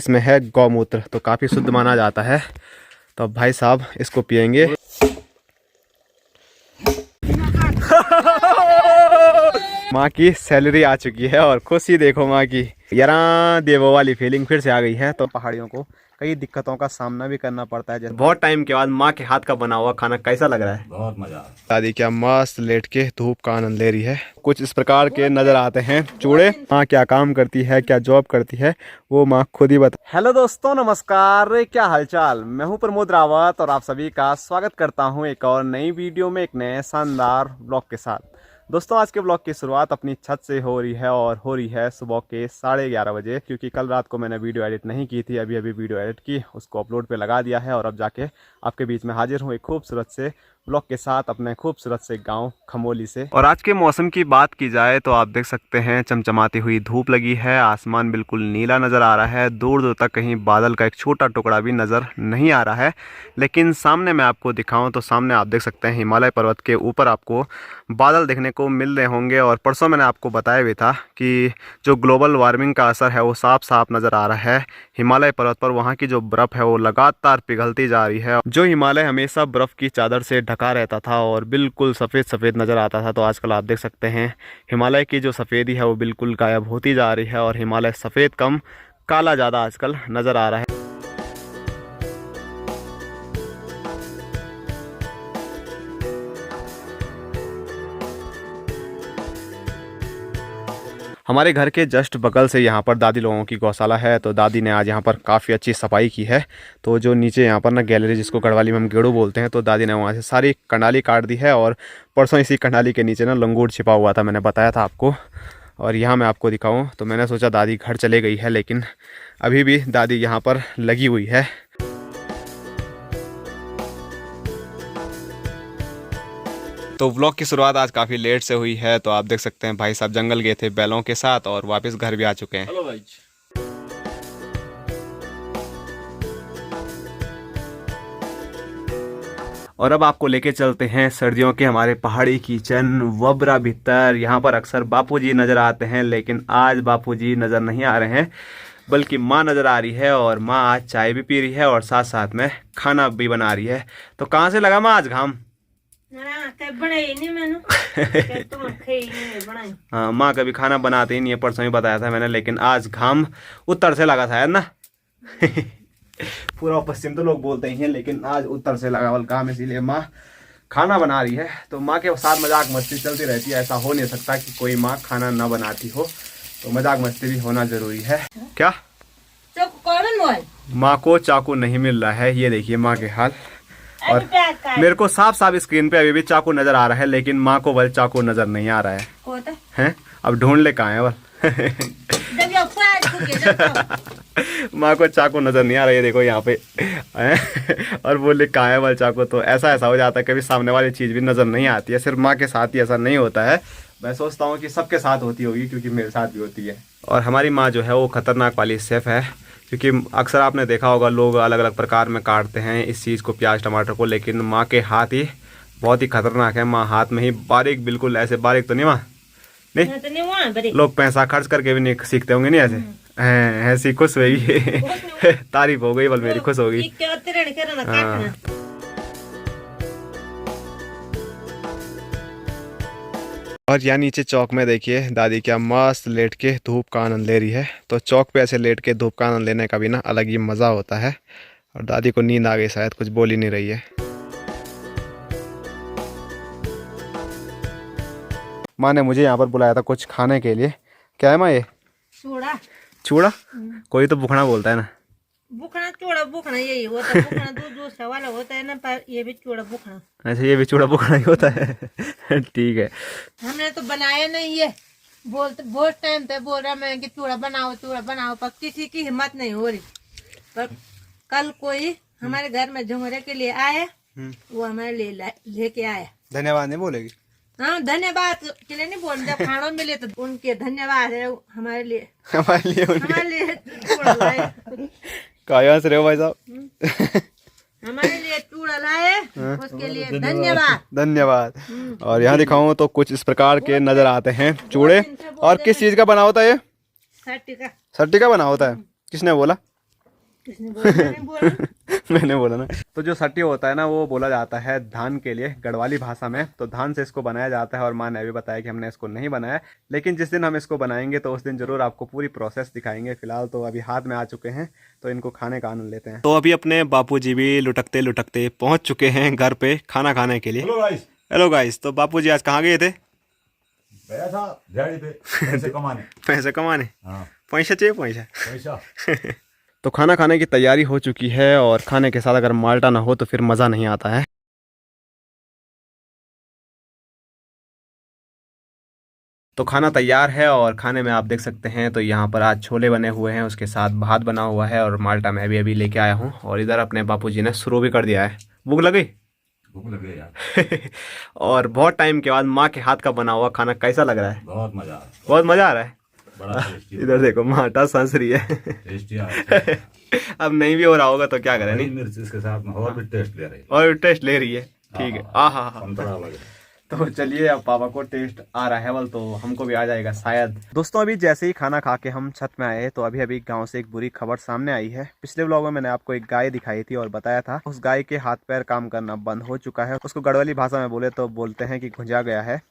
इसमें है गौमूत्र, तो काफ़ी शुद्ध माना जाता है। तो अब भाई साहब इसको पियेंगे। माँ की सैलरी आ चुकी है और खुशी देखो माँ की, यार देवो वाली फीलिंग फिर से आ गई है। तो पहाड़ियों को कई दिक्कतों का सामना भी करना पड़ता है। जैसे बहुत टाइम के बाद माँ के हाथ का बना हुआ खाना कैसा लग रहा है? बहुत मजा। दादी क्या मस्त लेट के धूप का आनंद ले रही है। कुछ इस प्रकार के नजर आते हैं चूड़े। माँ क्या काम करती है, क्या जॉब करती है, वो माँ खुद ही बता। हेलो दोस्तों, नमस्कार, क्या हालचाल। मैं हूँ प्रमोद रावत और आप सभी का स्वागत करता हूँ एक और नई वीडियो में, एक नए शानदार ब्लॉग के साथ। दोस्तों आज के ब्लॉग की शुरुआत अपनी छत से हो रही है और हो रही है सुबह के 11:30 बजे, क्योंकि कल रात को मैंने वीडियो एडिट नहीं की थी। अभी वीडियो एडिट की, उसको अपलोड पे लगा दिया है और अब जाके आपके बीच में हाजिर हूँ एक खूबसूरत से ब्लॉग के साथ अपने खूबसूरत से गांव खमोली से। और आज के मौसम की बात की जाए तो आप देख सकते हैं चमचमाती हुई धूप लगी है, आसमान बिल्कुल नीला नज़र आ रहा है, दूर दूर तक कहीं बादल का एक छोटा टुकड़ा भी नज़र नहीं आ रहा है। लेकिन सामने मैं आपको दिखाऊं तो सामने आप देख सकते हैं हिमालय पर्वत के ऊपर आपको बादल देखने को मिल रहे होंगे। और परसों मैंने आपको बताया भी था कि जो ग्लोबल वार्मिंग का असर है वो साफ साफ नज़र आ रहा है हिमालय पर्वत पर। वहाँ की जो बर्फ़ है वो लगातार पिघलती जा रही है। जो हिमालय हमेशा बर्फ़ की चादर से ढका रहता था और बिल्कुल सफ़ेद सफ़ेद नज़र आता था, तो आजकल आप देख सकते हैं हिमालय की जो सफ़ेदी है वो बिल्कुल गायब होती जा रही है और हिमालय सफ़ेद कम काला ज़्यादा आजकल नज़र आ रहा है। हमारे घर के जस्ट बगल से यहाँ पर दादी लोगों की गौशाला है, तो दादी ने आज यहाँ पर काफ़ी अच्छी सफाई की है। तो जो नीचे यहाँ पर ना गैलरी, जिसको गढ़वाली में हम गेड़ू बोलते हैं, तो दादी ने वहाँ से सारी कंडाली काट दी है। और परसों इसी कंडाली के नीचे ना लंगूर छिपा हुआ था, मैंने बताया था आपको। और यहाँ मैं आपको दिखाऊँ तो मैंने सोचा दादी घर चले गई है, लेकिन अभी भी दादी यहाँ पर लगी हुई है। तो व्लॉग की शुरुआत आज काफ़ी लेट से हुई है। तो आप देख सकते हैं भाई साहब जंगल गए थे बैलों के साथ और वापस घर भी आ चुके हैं। हेलो भाई। और अब आपको लेके चलते हैं सर्दियों के हमारे पहाड़ी किचन वबरा भीतर। यहाँ पर अक्सर बापूजी नज़र आते हैं, लेकिन आज बापूजी नज़र नहीं आ रहे हैं, बल्कि माँ नज़र आ रही है। और माँ आज चाय भी पी रही है और साथ साथ में खाना भी बना रही है। तो कहाँ से लगा माँ आज घाम? हाँ, माँ कभी खाना बनाते ही नहीं है, परसों ही बताया था मैंने, लेकिन आज घाम उत्तर से लगा था ना। पूरा पश्चिम तो लोग बोलते ही हैं, लेकिन आज उत्तर से लगा वाला काम, इसीलिए माँ खाना बना रही है। तो माँ के साथ मजाक मस्ती चलती रहती है, ऐसा हो नहीं सकता कि कोई माँ खाना ना बनाती हो, तो मजाक मस्ती भी होना जरूरी है। क्या माँ को चाकू नहीं मिल रहा है, ये देखिए माँ के हाल। और मेरे को साफ साफ स्क्रीन पे अभी भी चाकू नजर आ रहा है, लेकिन माँ को बल चाकू नजर नहीं आ रहा है। हैं? अब ढूंढ ले कहाँ है बल। माँ को चाकू नजर नहीं आ रहा है, देखो यहाँ पे और बोले कहाँ है बल चाकू। तो ऐसा हो जाता है, कभी सामने वाली चीज भी नजर नहीं आती है। सिर्फ माँ के साथ ही ऐसा नहीं होता है, मैं सोचता हूँ कि सबके साथ होती होगी, क्योंकि मेरे साथ भी होती है। और हमारी माँ जो है वो खतरनाक वाली शेफ है, क्योंकि अक्सर आपने देखा होगा लोग अलग अलग प्रकार में काटते हैं इस चीज़ को, प्याज टमाटर को, लेकिन माँ के हाथ ही बहुत ही खतरनाक है। माँ हाथ में ही बारीक, बिल्कुल ऐसे बारीक तो नहीं माँ, नहीं लोग पैसा खर्च करके भी नहीं सीखते होंगे, नहीं ऐसे ऐसी खुश होगी। तारीफ हो गई बल मेरी, खुश हो गई। और यहाँ नीचे चौक में देखिए दादी क्या मस्त लेट के धूप का आनंद ले रही है। तो चौक पे ऐसे लेट के धूप का आनंद लेने का भी ना अलग ही मज़ा होता है। और दादी को नींद आ गई, शायद कुछ बोल ही नहीं रही है। माँ ने मुझे यहाँ पर बुलाया था कुछ खाने के लिए। क्या है माँ ये? चूड़ा। चूड़ा? कोई तो बुखना बोलता है ना। बुखना चूड़ा बुखना यही होता है, बुखना दूसरा वाला होता है ना, पर ये भी चूड़ा बुखना। अच्छा, ये भी चूड़ा बुखना ही होता है। ठीक है। हमने तो बनाया नहीं है, बहुत टाइम पे बोल रहा मैं कि चूड़ा बनाओ, पर किसी की हिम्मत नहीं हो रही। पर कल कोई हमारे घर में झुमरे के लिए आए, वो हमारे लिए लेके आया। धन्यवाद नहीं बोलेगी? हाँ, धन्यवाद के लिए नहीं बोल, जब खाना मिले तो उनके धन्यवाद है हमारे लिए। चूड़ा लाए। कहाँ से रहे हो भाई साहब? हमारे लिए चूड़ा लाए, उसके लिए धन्यवाद। धन्यवाद। और यहाँ दिखाऊं तो कुछ इस प्रकार के नजर आते हैं चूड़े। और किस चीज का बना होता है ये? सर्टी का। सर्टी का बना होता है? किसने बोला? किसने बोला? मैंने बोला। मैंने बोला ना। तो जो सट्टी होता है ना वो बोला जाता है धान के लिए गढ़वाली भाषा में। तो धान से इसको बनाया जाता है और माँ ने अभी बताया कि हमने इसको नहीं बनाया, लेकिन जिस दिन हम इसको बनाएंगे तो उस दिन जरूर आपको पूरी प्रोसेस दिखाएंगे। फिलहाल तो अभी हाथ में आ चुके हैं, तो इनको खाने का आनंद लेते हैं। तो अभी अपने बापूजी भी लुटकते लुटकते पहुंच चुके हैं घर पे खाना खाने के लिए। Hello guys. तो बापूजी आज कहाँ गए थे? गया था दिहाड़ी पे पैसे कमाने। पैसे कमाने? हाँ, पैसा चाहिए पैसा। पैसा। तो खाना खाने की तैयारी हो चुकी है और खाने के साथ अगर माल्टा ना हो तो फिर मज़ा नहीं आता है। तो खाना तैयार है और खाने में आप देख सकते हैं तो यहाँ पर आज छोले बने हुए हैं, उसके साथ भात बना हुआ है और माल्टा मैं अभी लेके आया हूँ। और इधर अपने बापूजी ने शुरू भी कर दिया है। भूख लग गई? भूख लगे यार। और बहुत टाइम के बाद माँ के हाथ का बना हुआ खाना कैसा लग रहा है? बहुत मजा आ रहा है। बहुत मज़ा आ रहा है। बड़ा टेस्टी। इधर देखो माटा सांस रही है। टेस्टी आ रहा है। अब नहीं भी हो रहा होगा तो क्या करें। हरी नहीं, मिर्च इसके साथ में और भी टेस्ट ले रही है। और टेस्ट ले रही है। ठीक है। हाँ। संतरा लग रहा है। तो चलिए, अब पापा को टेस्ट आ रहा है बल, तो हमको भी आ जाएगा शायद। दोस्तों अभी जैसे ही खाना खा के हम छत में आए तो अभी गांव से एक बुरी खबर सामने आई है। पिछले व्लॉग में मैंने आपको एक गाय दिखाई थी और बताया था उस गाय के हाथ पैर काम करना बंद हो चुका है। उसको गढ़वाली भाषा में बोले तो बोलते हैं कि घुंजा गया है।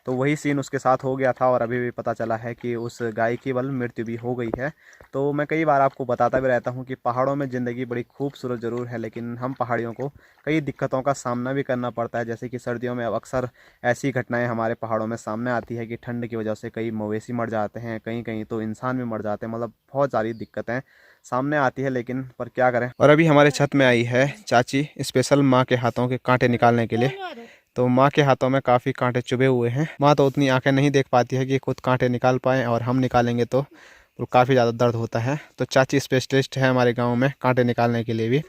तो वही सीन उसके साथ हो गया था और अभी भी पता चला है कि उस गाय की बल मृत्यु भी हो गई है। तो मैं कई बार आपको बताता भी रहता हूँ कि पहाड़ों में ज़िंदगी बड़ी खूबसूरत ज़रूर है, लेकिन हम पहाड़ियों को कई दिक्कतों का सामना भी करना पड़ता है। जैसे कि सर्दियों में अब अक्सर ऐसी घटनाएं हमारे पहाड़ों में सामने आती है कि ठंड की वजह से कई मवेशी मर जाते हैं, कहीं कहीं तो इंसान भी मर जाते हैं। मतलब बहुत सारी दिक्कतें सामने आती है, लेकिन पर क्या करें। और अभी हमारे छत में आई है चाची स्पेशल माँ के हाथों के कांटे निकालने के लिए। तो माँ के हाथों में काफ़ी कांटे चुभे हुए हैं। माँ तो उतनी आंखें नहीं देख पाती है कि खुद कांटे निकाल पाएँ, और हम निकालेंगे तो काफ़ी ज़्यादा दर्द होता है। तो चाची स्पेशलिस्ट है हमारे गांव में कांटे निकालने के लिए भी।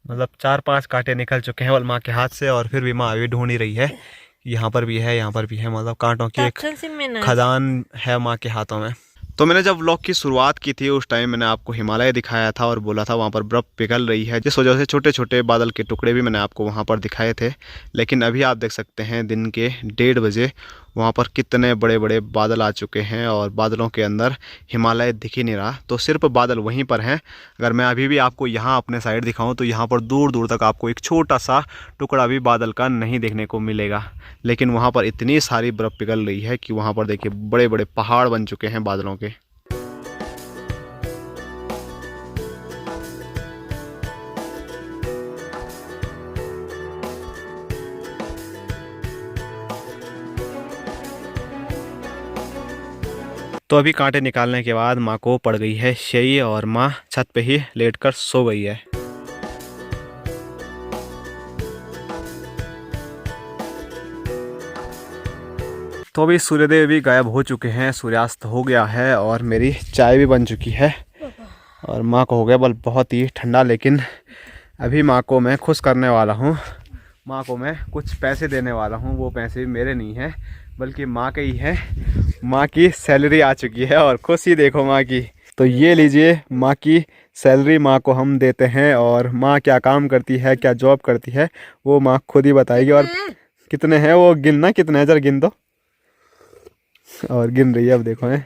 मतलब 4-5 कांटे निकल चुके हैं बल माँ के हाथ से, और फिर भी माँ अभी ढूंढ ही रही है। यहाँ पर भी है, यहाँ पर भी है। मतलब कांटों की एक खदान है माँ के हाथों में। तो मैंने जब व्लॉग की शुरुआत की थी उस टाइम मैंने आपको हिमालय दिखाया था और बोला था वहाँ पर बर्फ़ पिघल रही है, जिस वजह से छोटे छोटे बादल के टुकड़े भी मैंने आपको वहाँ पर दिखाए थे। लेकिन अभी आप देख सकते हैं दिन के 1:30 बजे वहाँ पर कितने बड़े बड़े बादल आ चुके हैं और बादलों के अंदर हिमालय दिख ही नहीं रहा। तो सिर्फ बादल वहीं पर हैं। अगर मैं अभी भी आपको यहाँ अपने साइड दिखाऊँ तो यहाँ पर दूर दूर तक आपको एक छोटा सा टुकड़ा भी बादल का नहीं देखने को मिलेगा। लेकिन वहाँ पर इतनी सारी बर्फ़ पिघल रही है कि वहाँ पर देखिए बड़े बड़े पहाड़ बन चुके हैं बादलों के। तो अभी कांटे निकालने के बाद माँ को पड़ गई है शई और माँ छत पे ही लेटकर सो गई है। तो अभी सूर्यदेव भी गायब हो चुके हैं, सूर्यास्त हो गया है और मेरी चाय भी बन चुकी है और माँ को हो गया बल बहुत ही ठंडा। लेकिन अभी माँ को मैं खुश करने वाला हूँ, माँ को मैं कुछ पैसे देने वाला हूँ। वो पैसे मेरे नहीं हैं बल्कि माँ के ही है। माँ की सैलरी आ चुकी है और खुशी देखो माँ की। तो ये लीजिए माँ की सैलरी, माँ को हम देते हैं। और माँ क्या काम करती है, क्या जॉब करती है, वो माँ खुद ही बताएगी। और कितने हैं वो गिनना, कितने हैं जरा गिन दो। और गिन रही है, अब देखो है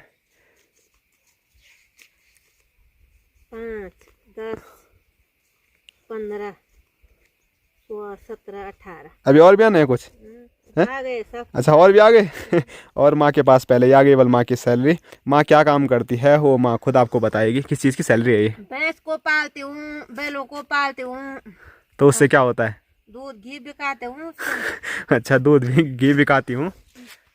5, 10, 15, 16, 17, 18। अभी और भी आने हैं कुछ आ गए सब। अच्छा और भी आ गए। और माँ के पास पहले ही आ गई बल माँ की सैलरी। माँ क्या काम करती है वो माँ खुद आपको बताएगी। किस चीज़ की सैलरी है ये? भैंस को पालती हूँ, बैलों को पालती हूँ। तो उससे क्या होता है? दूध घी बिकाते हूँ। अच्छा, दूध भी घी बिकाती हूँ।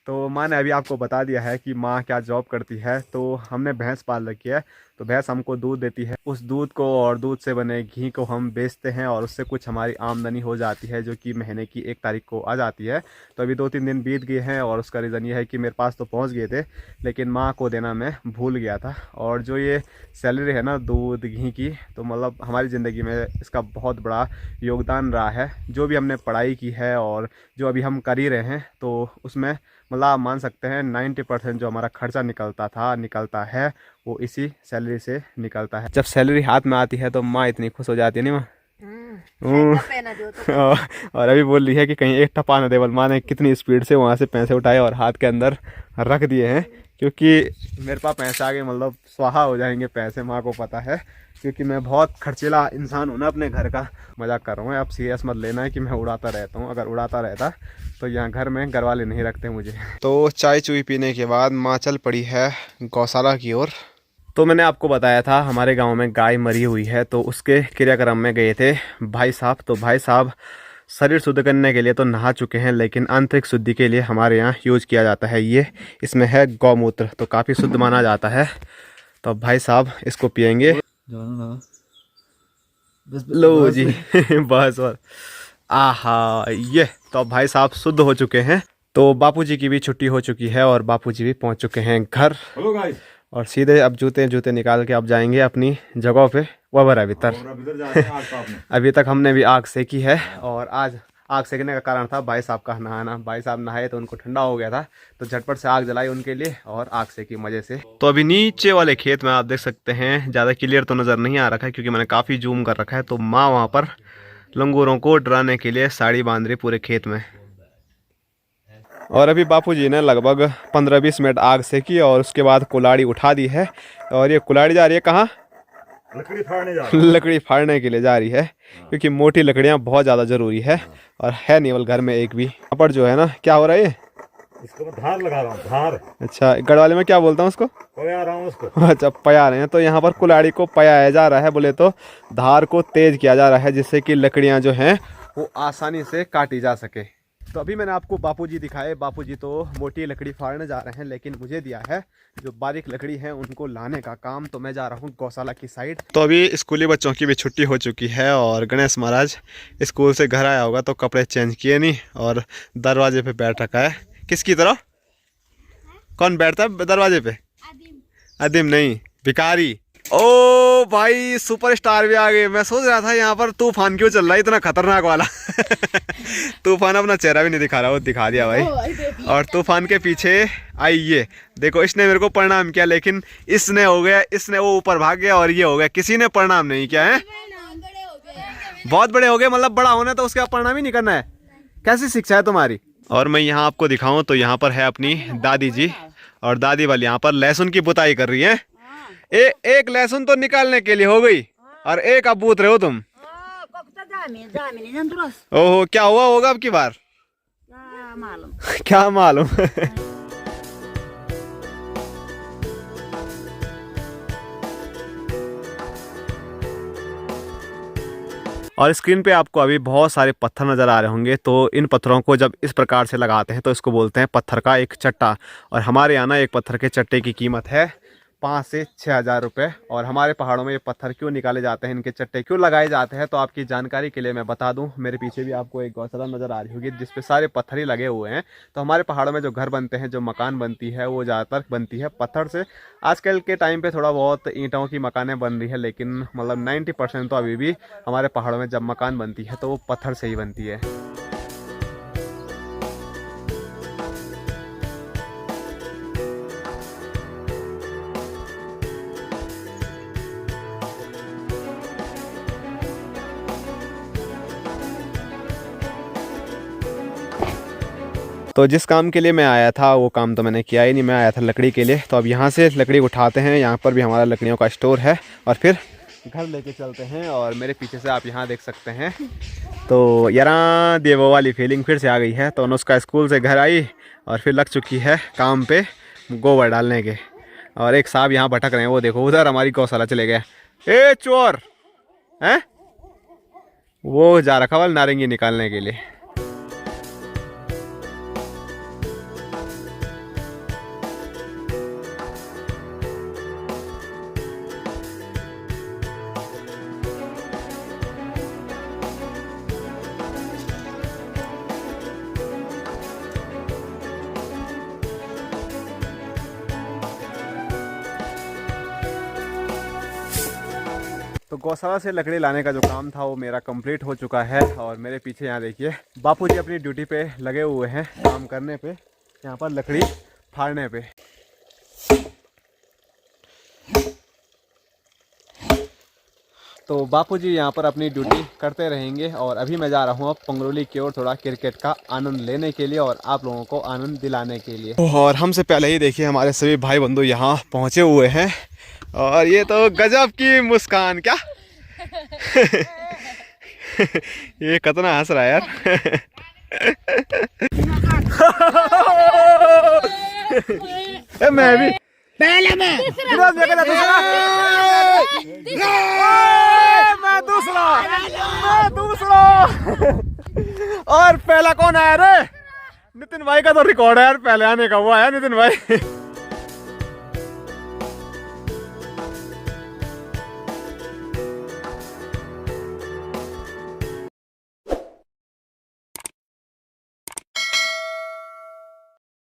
तो माँ ने अभी आपको बता दिया है कि माँ क्या जॉब करती है। तो हमने भैंस पाल रखी है, तो भैंस हमको दूध देती है। उस दूध को और दूध से बने घी को हम बेचते हैं और उससे कुछ हमारी आमदनी हो जाती है, जो कि महीने की 1 तारीख को आ जाती है। तो अभी 2-3 दिन बीत गए हैं और उसका रीज़न ये है कि मेरे पास तो पहुंच गए थे, लेकिन माँ को देना मैं भूल गया था। और जो ये सैलरी है ना दूध घी की, तो मतलब हमारी ज़िंदगी में इसका बहुत बड़ा योगदान रहा है। जो भी हमने पढ़ाई की है और जो अभी हम कर ही रहे हैं, तो उसमें मतलब आप मान सकते हैं 90% जो हमारा खर्चा निकलता है वो इसी सैलरी से निकलता है। जब सैलरी हाथ में आती है तो माँ इतनी खुश हो जाती है नहीं माँ? पहना दो तो। और अभी बोल रही है कि कहीं एक टपा न देवल। माँ ने कितनी स्पीड से वहाँ से पैसे उठाए और हाथ के अंदर रख दिए हैं, क्योंकि मेरे पास पैसे आ गए मतलब स्वाहा हो जाएंगे पैसे, माँ को पता है, क्योंकि मैं बहुत खर्चीला इंसान हूँ ना अपने घर का। मजाक कर रहा हूँ, अब सीरियस मत लेना है कि मैं उड़ाता रहता हूँ। अगर उड़ाता रहता तो यहाँ घर में घर वाले नहीं रखते मुझे। तो चाय चुई पीने के बाद माँ चल पड़ी है गौशाला की ओर। तो मैंने आपको बताया था हमारे गांव में गाय मरी हुई है, तो उसके क्रियाक्रम में गए थे भाई साहब। तो भाई साहब शरीर शुद्ध करने के लिए तो नहा चुके हैं, लेकिन आंतरिक शुद्धि के लिए हमारे यहाँ यूज किया जाता है ये। इसमें है गौमूत्र, तो काफ़ी शुद्ध माना जाता है। तो अब भाई साहब इसको पियेंगे। लो जी बस और आहा ये। तो अब भाई साहब शुद्ध हो चुके हैं। तो बापूजी की भी छुट्टी हो चुकी है और बापूजी भी पहुँच चुके हैं घर। Hello guys. और सीधे अब जूते निकाल के अब जाएंगे अपनी जगह पे वबरा भीतर। अभी तक हमने भी आग सेकी है, और आज आग सेकने का कारण था भाई साहब का नहाना। भाई साहब नहाए तो उनको ठंडा हो गया था, तो झटपट से आग जलाई उनके लिए और आग सेकी मज़े से। तो अभी नीचे वाले खेत में आप देख सकते हैं, ज़्यादा क्लियर तो नज़र नहीं आ रखा है क्योंकि मैंने काफ़ी जूम कर रखा है। तो माँ वहाँ पर लंगूरों को डराने के लिए साड़ी बांध रही पूरे खेत में। और अभी बापूजी ने लगभग 15-20 मिनट आग सेकी और उसके बाद कुल्हाड़ी उठा दी है। और ये कुल्हाड़ी जा रही है कहाँ? लकड़ी फाड़ने जा रही है। लकड़ी फाड़ने के लिए जा रही है, क्योंकि मोटी लकड़ियाँ बहुत ज़्यादा ज़रूरी है, और है नहीं वाल घर में एक भी। यहाँ पर जो है ना, क्या हो रहा है ये? इसको मैं धार लगा रहा हूँ, धार। अच्छा, गढ़वाले में क्या बोलता हूँ उसको? पया रहा हूँ उसको। अच्छा, पया रहे हैं। तो यहाँ पर कुल्हाड़ी को पयाया जा रहा है, बोले तो धार को तेज किया जा रहा है, जिससे कि लकड़ियाँ जो हैं वो आसानी से काटी जा सके। तो अभी मैंने आपको बापूजी दिखाए। बापूजी तो मोटी लकड़ी फाड़ने जा रहे हैं, लेकिन मुझे दिया है जो बारीक लकड़ी है उनको लाने का काम। तो मैं जा रहा हूँ गौशाला की साइड। तो अभी स्कूली बच्चों की भी छुट्टी हो चुकी है, और गणेश महाराज स्कूल से घर आया होगा तो कपड़े चेंज किए नहीं और दरवाजे पे बैठ रखा है। किसकी तरह? कौन बैठता है दरवाजे पे? अदीम नहीं, भिखारी। ओ भाई, सुपरस्टार भी आ गए। मैं सोच रहा था यहाँ पर तूफान क्यों चल रहा है इतना खतरनाक वाला। तूफान अपना चेहरा भी नहीं दिखा रहा, वो दिखा दिया भाई। और तूफान के पीछे आई ये देखो, इसने मेरे को प्रणाम किया, लेकिन इसने हो गया, इसने वो ऊपर भाग गया और ये हो गया। किसी ने प्रणाम नहीं किया है। बहुत बड़े हो गए, मतलब बड़ा होना तो उसका प्रणाम ही नहीं करना है। कैसी शिक्षा है तुम्हारी? और मैं यहाँ आपको दिखाऊं तो यहाँ पर है अपनी दादी जी, और दादी वाली यहाँ पर लहसुन की बुताई कर रही है। एक लहसुन तो निकालने के लिए हो गई, और एक अब बूत रहे हो तुम। ओहो, क्या हुआ होगा अब की बार? क्या मालूम। और स्क्रीन पे आपको अभी बहुत सारे पत्थर नज़र आ रहे होंगे। तो इन पत्थरों को जब इस प्रकार से लगाते हैं तो इसको बोलते हैं पत्थर का एक चट्टा। और हमारे यहाँ ना एक पत्थर के चट्टे की कीमत है 5 से 6 हज़ार रुपये। और हमारे पहाड़ों में ये पत्थर क्यों निकाले जाते हैं, इनके चट्टे क्यों लगाए जाते हैं, तो आपकी जानकारी के लिए मैं बता दूं। मेरे पीछे भी आपको एक गौशाला नज़र आ रही होगी जिस पे सारे पत्थर ही लगे हुए हैं। तो हमारे पहाड़ों में जो घर बनते हैं, जो मकान बनती है, वो ज़्यादातर बनती है पत्थर से। आजकल के टाइम पे थोड़ा बहुत ईंटों की मकानें बन रही है, लेकिन मतलब 90% तो अभी भी हमारे पहाड़ों में जब मकान बनती है तो वो पत्थर से ही बनती है। तो जिस काम के लिए मैं आया था वो काम तो मैंने किया ही नहीं। मैं आया था लकड़ी के लिए। तो अब यहाँ से लकड़ी उठाते हैं, यहाँ पर भी हमारा लकड़ियों का स्टोर है, और फिर घर लेके चलते हैं। और मेरे पीछे से आप यहाँ देख सकते हैं। तो यार देवो वाली फीलिंग फिर से आ गई है। तो अनुष्का स्कूल से घर आई और फिर लग चुकी है काम पे गोबर डालने के। और एक साहब यहाँ भटक रहे हैं, वो देखो उधर हमारी गौशाला चले गए। ए चोर हैं, वो जा रखा वाल नारंगी निकालने के लिए। तो गौशाला से लकड़ी लाने का जो काम था वो मेरा कंप्लीट हो चुका है। और मेरे पीछे यहाँ देखिए बापूजी अपनी ड्यूटी पे लगे हुए हैं, काम करने पे, यहाँ पर लकड़ी फाड़ने पे। तो तो बापूजी यहाँ पर अपनी ड्यूटी करते रहेंगे और अभी मैं जा रहा हूँ अब पंगरोली की ओर थोड़ा क्रिकेट का आनंद लेने के लिए और आप लोगों को आनंद दिलाने के लिए। और हमसे पहले ही देखिए हमारे सभी भाई बंधु यहाँ पहुँचे हुए हैं और ये तो गजब की मुस्कान क्या ये कितना हंस रहा है यार मैं भी पहले मैं दूसरा और पहला कौन आया रे? नितिन भाई का तो रिकॉर्ड है यार, पहले आने का वो आया नितिन भाई।